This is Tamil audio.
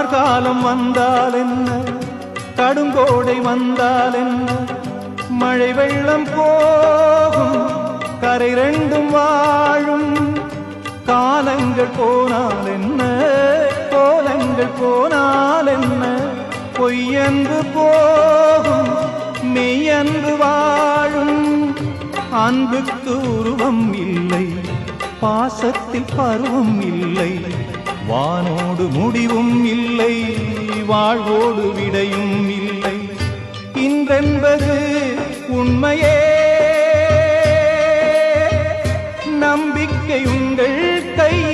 கார்காலம் வந்தால் என்ன, கடுங்கோடை வந்தால் என்ன, மழை வெள்ளம் போகும் கரை ரெண்டும் வாழும். காலங்கள் போனால் என்ன, கோலங்கள் போனால் என்ன, பொய்யன்று போகும் மெய்யன்று வாழும். அன்புக்கு உருவம் இல்லை, பாசத்தில் பருவம் இல்லை, வானோடு முடிவும் இல்லை, வாழ்வோடு விடையும் இல்லை. இன்றென்பது உண்மையே, நம்பிக்கை உங்கள் கையில்